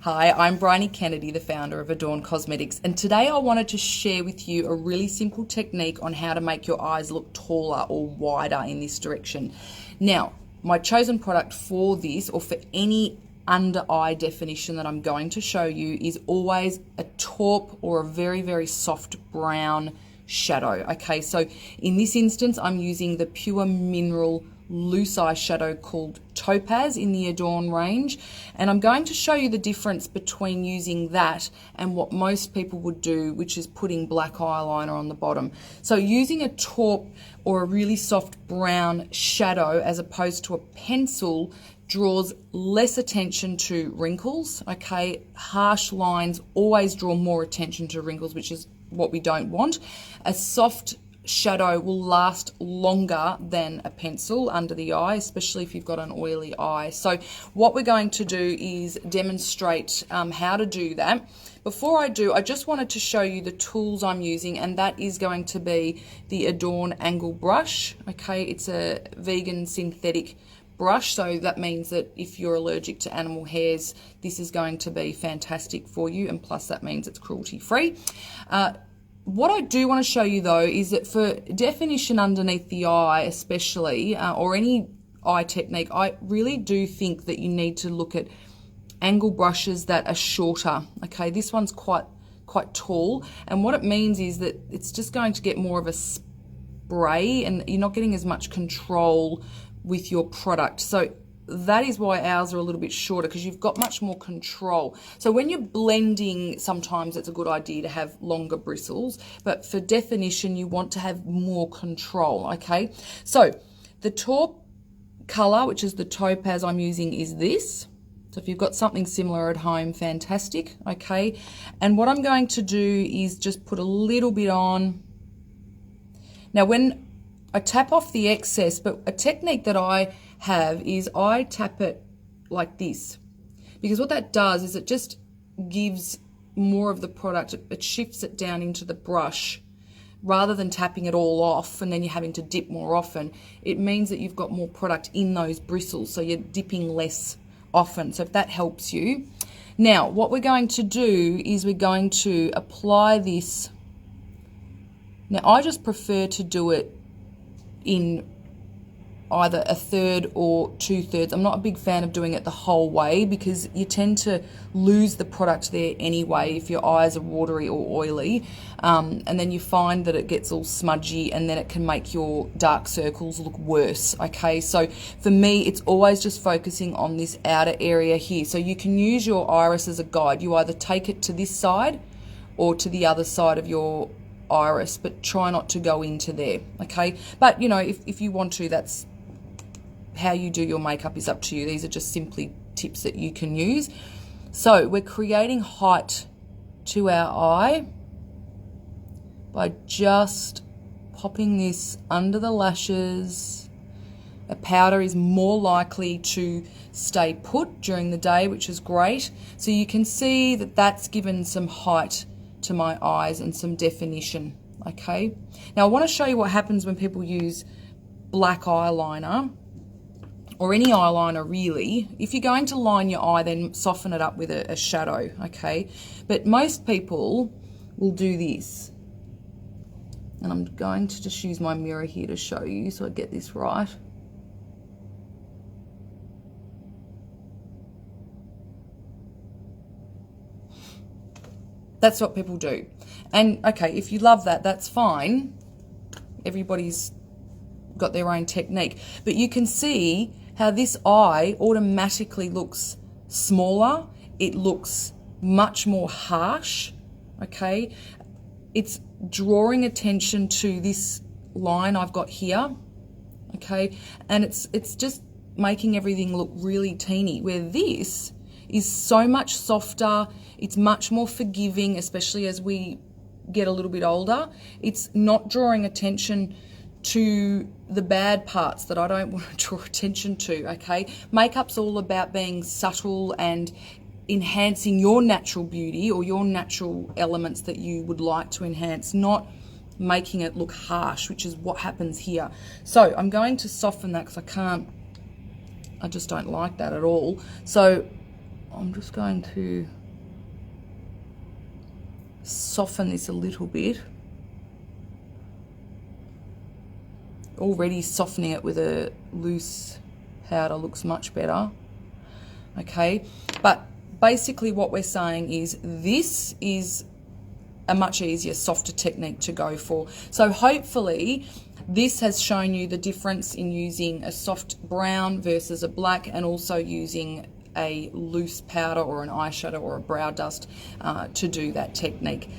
Hi, I'm Briony Kennedy, the founder of Adorn Cosmetics, and today I wanted to share with you a really simple technique on how to make your eyes look taller or wider in this direction. Now, my chosen product for this, or for any under eye definition that I'm going to show you, is always a taupe or a very, very soft brown shadow. Okay, so in this instance, I'm using the Pure Mineral loose eyeshadow called Topaz in the Adorn range, and I'm going to show you the difference between using that and what most people would do, which is putting black eyeliner on the bottom. So using a taupe or a really soft brown shadow as opposed to a pencil draws less attention to wrinkles. Okay, harsh lines always draw more attention to wrinkles, which is what we don't want. A soft shadow will last longer than a pencil under the eye, especially if you've got an oily eye. So what we're going to do is demonstrate how to do that. Before I do, I just wanted to show you the tools I'm using, and that is going to be the Adorn Angle Brush. Okay, it's a vegan synthetic brush, so that means that if you're allergic to animal hairs, this is going to be fantastic for you, and plus that means it's cruelty free. What I do want to show you though is that for definition underneath the eye especially, or any eye technique, I really do think that you need to look at angle brushes that are shorter. Okay, this one's quite tall, and what it means is that it's just going to get more of a spray and you're not getting as much control with your product. So that is why ours are a little bit shorter, because you've got much more control. So when you're blending, sometimes it's a good idea to have longer bristles, but for definition, you want to have more control, okay? So the taupe color, which is the Topaz I'm using, is this. So if you've got something similar at home, fantastic, okay? And what I'm going to do is just put a little bit on. Now when I tap off the excess, but a technique that I have is I tap it like this, because what that does is it just gives more of the product, it shifts it down into the brush rather than tapping it all off and then you're having to dip more often. It means that you've got more product in those bristles, so you're dipping less often. So if that helps you. Now what we're going to do is we're going to apply this. Now I just prefer to do it in either a third or 2/3. I'm not a big fan of doing it the whole way, because you tend to lose the product there anyway if your eyes are watery or oily, and then you find that it gets all smudgy and then it can make your dark circles look worse. Okay, so for me it's always just focusing on this outer area here. So you can use your iris as a guide. You either take it to this side or to the other side of your iris, but try not to go into there, okay? But you know, if you want to, that's how you do your makeup, is up to you. These are just simply tips that you can use. So we're creating height to our eye by just popping this under the lashes. A powder is more likely to stay put during the day, which is great. So you can see that that's given some height to my eyes and some definition, okay? Now I want to show you what happens when people use black eyeliner, or any eyeliner really. If you're going to line your eye, then soften it up with a shadow, okay? But most people will do this. And I'm going to just use my mirror here to show you so I get this right. That's what people do. And okay, if you love that, that's fine. Everybody's got their own technique. But you can see how this eye automatically looks smaller. It looks much more harsh, okay? It's drawing attention to this line I've got here, okay? And it's just making everything look really teeny, where this is so much softer. It's much more forgiving, especially as we get a little bit older. It's not drawing attention to the bad parts that I don't want to draw attention to, okay? Makeup's all about being subtle and enhancing your natural beauty or your natural elements that you would like to enhance, not making it look harsh, which is what happens here. So I'm going to soften that because I just don't like that at all. So I'm just going to soften this a little bit. Already softening it with a loose powder looks much better. Okay, but basically what we're saying is this is a much easier, softer technique to go for. So hopefully this has shown you the difference in using a soft brown versus a black, and also using a loose powder or an eyeshadow or a brow dust to do that technique.